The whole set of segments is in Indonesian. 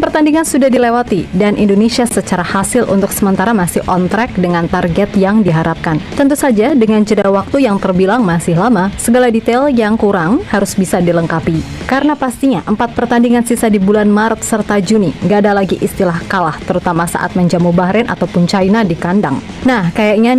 pertandingan sudah dilewati dan Indonesia secara hasil untuk sementara masih on track dengan target yang diharapkan. Tentu saja dengan jeda waktu yang terbilang masih lama, segala detail yang kurang harus bisa dilengkapi. Karena pastinya 4 pertandingan sisa di bulan Maret serta Juni, gak ada lagi istilah kalah, terutama saat menjamu Bahrain ataupun China di kandang. Nah, kayaknya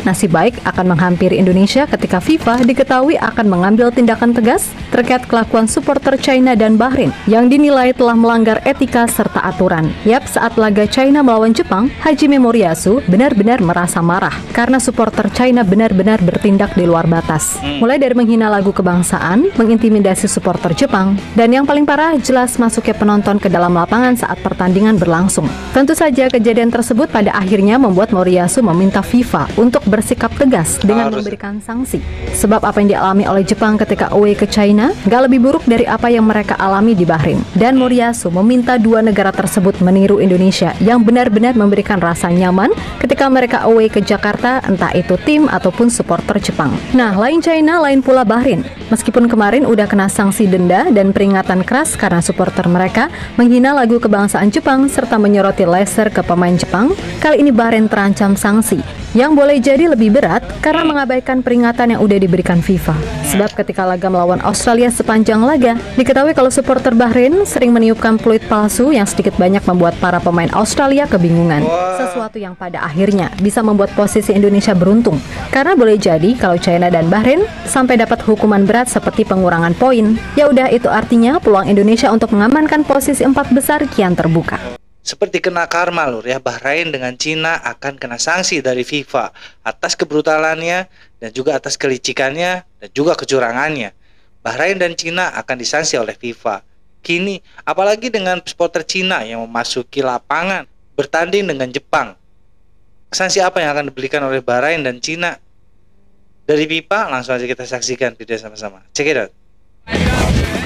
nasib baik akan menghampiri Indonesia ketika FIFA diketahui akan mengambil tindakan tegas terkait kelakuan supporter China dan Bahrain yang dinilai telah melanggar etika serta aturan. Yap, saat laga China melawan Jepang, Hajime Moriyasu benar-benar merasa marah karena supporter China benar-benar bertindak di luar batas. Mulai dari menghina lagu kebangsaan, mengintimidasi supporter Jepang, dan yang paling parah jelas masuknya penonton ke dalam lapangan saat pertandingan berlangsung. Tentu saja kejadian tersebut pada akhirnya membuat Moriyasu meminta FIFA untuk bersikap tegas dengan memberikan sanksi. Sebab apa yang dialami oleh Jepang ketika away ke China gak lebih buruk dari apa yang mereka alami di Bahrain. Dan Moriyasu meminta dua negara tersebut meniru Indonesia yang benar-benar memberikan rasa nyaman ketika mereka away ke Jakarta, entah itu tim ataupun supporter Jepang. Nah, lain China, lain pula Bahrain. Meskipun kemarin udah kena sanksi denda dan peringatan keras karena supporter mereka menghina lagu kebangsaan Jepang serta menyoroti laser ke pemain Jepang, kali ini Bahrain terancam sanksi yang boleh jadi lebih berat karena mengabaikan peringatan yang udah diberikan FIFA. Sebab ketika laga melawan Australia sepanjang laga, diketahui kalau supporter Bahrain sering meniupkan peluit palsu yang sedikit banyak membuat para pemain Australia kebingungan. Sesuatu yang pada akhirnya bisa membuat posisi Indonesia beruntung. Karena boleh jadi kalau China dan Bahrain sampai dapat hukuman berat seperti pengurangan poin. Ya udah, itu artinya peluang Indonesia untuk mengamankan posisi 4 besar kian terbuka. Seperti kena karma lur ya, Bahrain dengan Cina akan kena sanksi dari FIFA atas kebrutalannya dan juga atas kelicikannya dan juga kecurangannya. Bahrain dan Cina akan disanksi oleh FIFA. Kini apalagi dengan supporter Cina yang memasuki lapangan bertanding dengan Jepang. Sanksi apa yang akan diberikan oleh Bahrain dan Cina dari FIFA? Langsung aja kita saksikan video sama-sama. Check it out.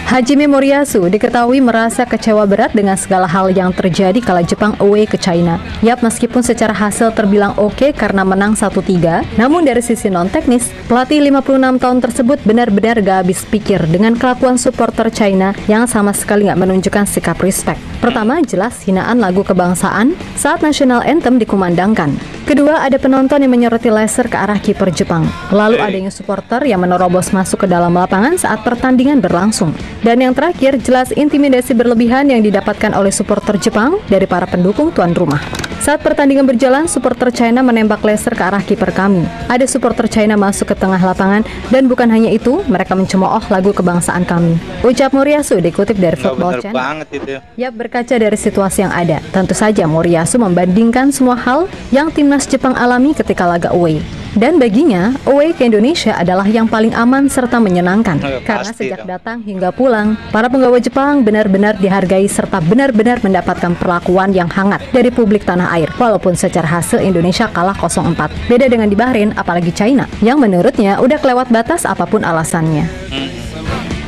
Hajime Moriyasu diketahui merasa kecewa berat dengan segala hal yang terjadi kala Jepang away ke China. Yap, meskipun secara hasil terbilang oke karena menang 1-3, namun dari sisi non-teknis, pelatih 56 tahun tersebut benar-benar gak habis pikir dengan kelakuan supporter China yang sama sekali gak menunjukkan sikap respect. Pertama, jelas hinaan lagu kebangsaan saat national anthem dikumandangkan. Kedua, ada penonton yang menyoroti laser ke arah kiper Jepang. Lalu adanya supporter yang menerobos masuk ke dalam lapangan saat pertandingan berlangsung. Dan yang terakhir, jelas intimidasi berlebihan yang didapatkan oleh supporter Jepang dari para pendukung tuan rumah. Saat pertandingan berjalan, supporter China menembak laser ke arah kiper kami. Ada supporter China masuk ke tengah lapangan dan bukan hanya itu, mereka mencemooh lagu kebangsaan kami. Ucap Moriyasu dikutip dari Football Channel. Ya, berkaca dari situasi yang ada, tentu saja Moriyasu membandingkan semua hal yang timnas Jepang alami ketika laga away. Dan baginya, away ke Indonesia adalah yang paling aman serta menyenangkan. Karena sejak datang hingga pulang, para penggawa Jepang benar-benar dihargai serta benar-benar mendapatkan perlakuan yang hangat dari publik tanah air. Walaupun secara hasil Indonesia kalah 0-4. Beda dengan di Bahrain, apalagi China, yang menurutnya udah kelewat batas apapun alasannya.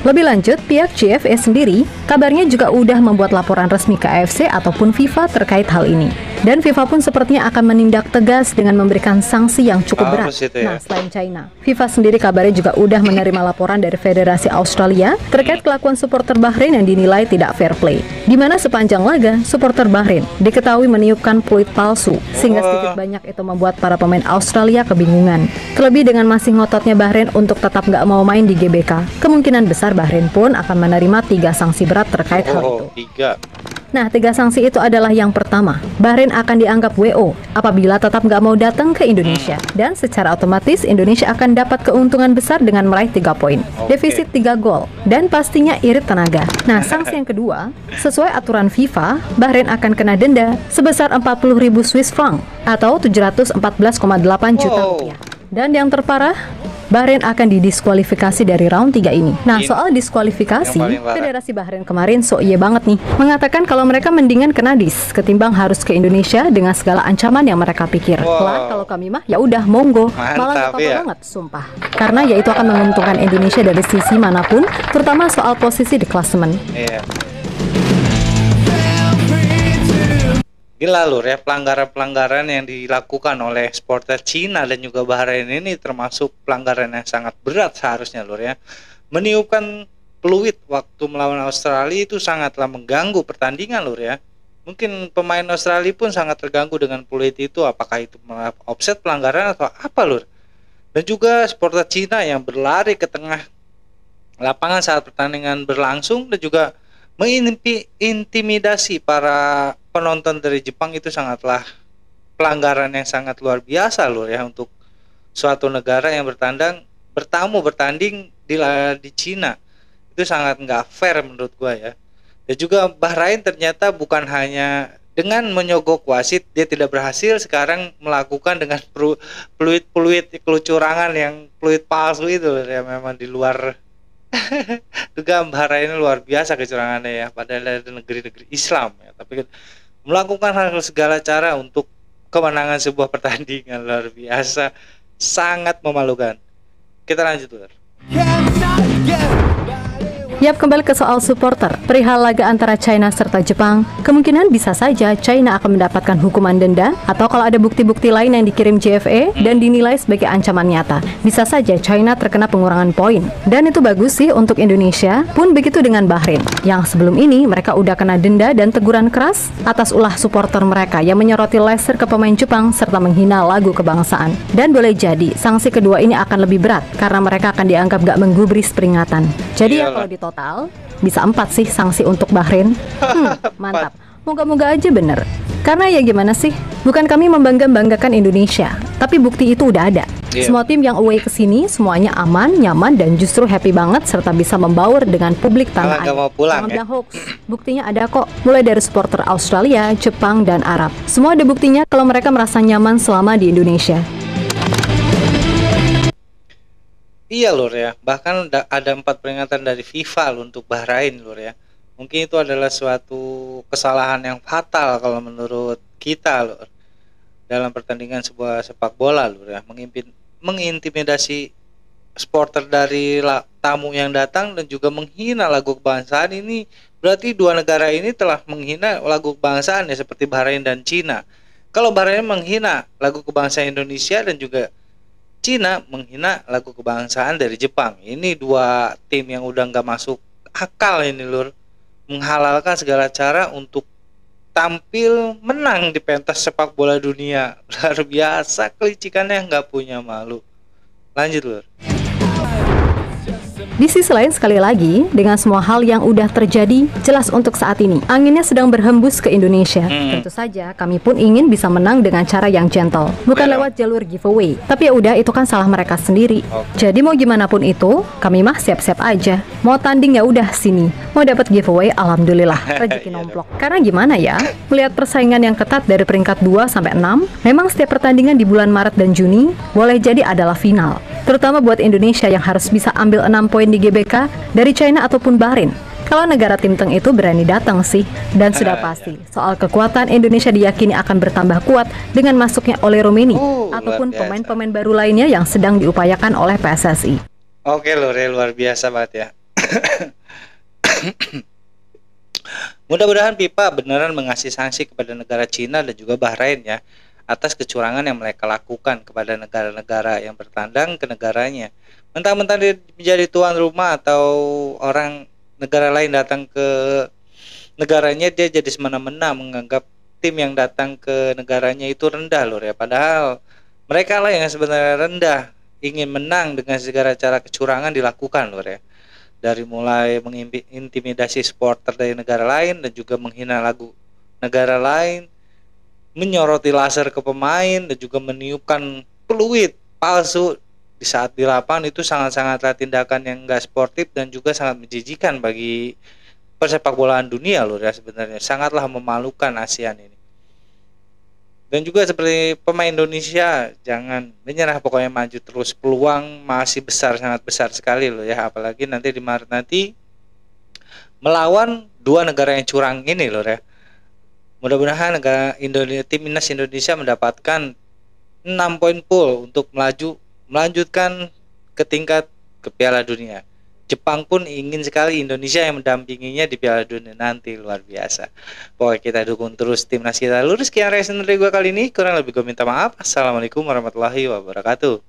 Lebih lanjut, pihak CFA sendiri kabarnya juga udah membuat laporan resmi ke AFC ataupun FIFA terkait hal ini. Dan FIFA pun sepertinya akan menindak tegas dengan memberikan sanksi yang cukup berat. Nah, selain China, FIFA sendiri kabarnya juga udah menerima laporan dari Federasi Australia terkait kelakuan supporter Bahrain yang dinilai tidak fair play. Di mana sepanjang laga, supporter Bahrain diketahui meniupkan peluit palsu, sehingga sedikit banyak itu membuat para pemain Australia kebingungan. Terlebih dengan masih ngototnya Bahrain untuk tetap nggak mau main di GBK, kemungkinan besar Bahrain pun akan menerima 3 sanksi berat terkait hal itu. Nah, 3 sanksi itu adalah yang pertama, Bahrain akan dianggap WO apabila tetap nggak mau datang ke Indonesia. Dan secara otomatis Indonesia akan dapat keuntungan besar dengan meraih 3 poin, defisit 3 gol, dan pastinya irit tenaga. Nah, sanksi yang kedua, sesuai aturan FIFA, Bahrain akan kena denda sebesar 40.000 Swiss franc atau 714,8 juta rupiah. Dan yang terparah, Bahrain akan didiskualifikasi dari round 3 ini. Nah, soal diskualifikasi, Federasi Bahrain kemarin iya banget nih, mengatakan kalau mereka mendingan kena ketimbang harus ke Indonesia dengan segala ancaman yang mereka pikir. Lah, kalau kami mah ya udah monggo. Malah apa banget, sumpah. Karena ya itu akan menguntungkan Indonesia dari sisi manapun, terutama soal posisi di klasemen. Gila lur ya, pelanggaran-pelanggaran yang dilakukan oleh supporter Cina dan juga Bahrain ini termasuk pelanggaran yang sangat berat seharusnya lur ya. Meniupkan peluit waktu melawan Australia itu sangatlah mengganggu pertandingan lur ya. Mungkin pemain Australia pun sangat terganggu dengan peluit itu, apakah itu offset, pelanggaran atau apa lur. Dan juga supporter Cina yang berlari ke tengah lapangan saat pertandingan berlangsung dan juga mengintimidasi para penonton dari Jepang itu sangatlah pelanggaran yang sangat luar biasa lur ya, untuk suatu negara yang bertanding di Cina. Itu sangat nggak fair menurut gua ya. Dan juga Bahrain ternyata bukan hanya dengan menyogok wasit, dia tidak berhasil, sekarang melakukan dengan peluit kecurangan, yang peluit palsu itu ya, memang di luar juga Bahrain luar biasa kecurangannya ya, padahal ada negeri-negeri Islam ya, tapi melakukan hal segala cara untuk kemenangan sebuah pertandingan luar biasa, sangat memalukan. Kita lanjut lur. Yap, kembali ke soal supporter. Perihal laga antara China serta Jepang, kemungkinan bisa saja China akan mendapatkan hukuman denda, atau kalau ada bukti-bukti lain yang dikirim JFA dan dinilai sebagai ancaman nyata, bisa saja China terkena pengurangan poin. Dan itu bagus sih untuk Indonesia, pun begitu dengan Bahrain, yang sebelum ini mereka udah kena denda dan teguran keras atas ulah supporter mereka yang menyoroti laser ke pemain Jepang serta menghina lagu kebangsaan. Dan boleh jadi sanksi kedua ini akan lebih berat karena mereka akan dianggap gak menggubris peringatan. Jadi ya kalau di total bisa 4 sih sanksi untuk Bahrain. Mantap. Moga-moga aja bener. Karena ya gimana sih? Bukan kami membanggakan Indonesia, tapi bukti itu udah ada. Semua tim yang away kesini semuanya aman, nyaman, dan justru happy banget serta bisa membaur dengan publik tanah air. Jangan bilang hoax. Buktinya ada kok. Mulai dari supporter Australia, Jepang, dan Arab. Semua ada buktinya kalau mereka merasa nyaman selama di Indonesia. Iya lur ya, bahkan ada 4 peringatan dari FIFA lur untuk Bahrain lur ya. Mungkin itu adalah suatu kesalahan yang fatal kalau menurut kita lur, dalam pertandingan sebuah sepak bola lur ya, mengintimidasi supporter dari tamu yang datang dan juga menghina lagu kebangsaan. Ini berarti dua negara ini telah menghina lagu kebangsaan ya, seperti Bahrain dan Cina. Kalau Bahrain menghina lagu kebangsaan Indonesia dan juga Cina menghina lagu kebangsaan dari Jepang. Ini dua tim yang udah nggak masuk akal ini lur, menghalalkan segala cara untuk tampil menang di pentas sepak bola dunia. Luar biasa kelicikannya, nggak punya malu. Lanjut lur. Di sisi lain, sekali lagi, dengan semua hal yang udah terjadi, jelas untuk saat ini anginnya sedang berhembus ke Indonesia. Tentu saja kami pun ingin bisa menang dengan cara yang gentle, bukan lewat jalur giveaway. Tapi ya udah, itu kan salah mereka sendiri. Jadi mau gimana pun itu, kami mah siap-siap aja. Mau tanding ya udah sini, mau dapat giveaway alhamdulillah, rezeki nomplok. Karena gimana ya, melihat persaingan yang ketat dari peringkat 2 sampai 6, memang setiap pertandingan di bulan Maret dan Juni boleh jadi adalah final. Terutama buat Indonesia yang harus bisa ambil 6 poin di GBK dari China ataupun Bahrain. Kalau negara timteng itu berani datang sih. Dan sudah pasti soal kekuatan Indonesia diyakini akan bertambah kuat dengan masuknya Ole Romeni ataupun pemain-pemain baru lainnya yang sedang diupayakan oleh PSSI. Oke Lore, luar biasa banget ya. Mudah-mudahan FIFA beneran mengasih sanksi kepada negara Cina dan juga Bahrain ya, atas kecurangan yang mereka lakukan kepada negara-negara yang bertandang ke negaranya. Mentang-mentang dia menjadi tuan rumah atau orang negara lain datang ke negaranya, dia jadi semena-mena menganggap tim yang datang ke negaranya itu rendah lur ya. Padahal mereka lah yang sebenarnya rendah, ingin menang dengan segala cara kecurangan dilakukan lur ya. Dari mulai mengintimidasi supporter dari negara lain dan juga menghina lagu negara lain, menyoroti laser ke pemain dan juga meniupkan peluit palsu di saat di lapangan. Itu sangat-sangatlah tindakan yang enggak sportif dan juga sangat menjijikan bagi persepak bolaan dunia loh ya, sebenarnya sangatlah memalukan ASEAN ini. Dan juga seperti pemain Indonesia, jangan menyerah, pokoknya maju terus, peluang masih besar, sangat besar sekali loh ya, apalagi nanti di Maret nanti melawan dua negara yang curang ini loh ya. Mudah-mudahan negara Indonesia, timnas Indonesia mendapatkan 6 poin full untuk melanjutkan ke tingkat ke Piala Dunia. Jepang pun ingin sekali Indonesia yang mendampinginya di Piala Dunia nanti, luar biasa. Pokoknya kita dukung terus timnas kita. Lurus, sekian reaction dari gue kali ini, kurang lebih gue minta maaf. Assalamualaikum warahmatullahi wabarakatuh.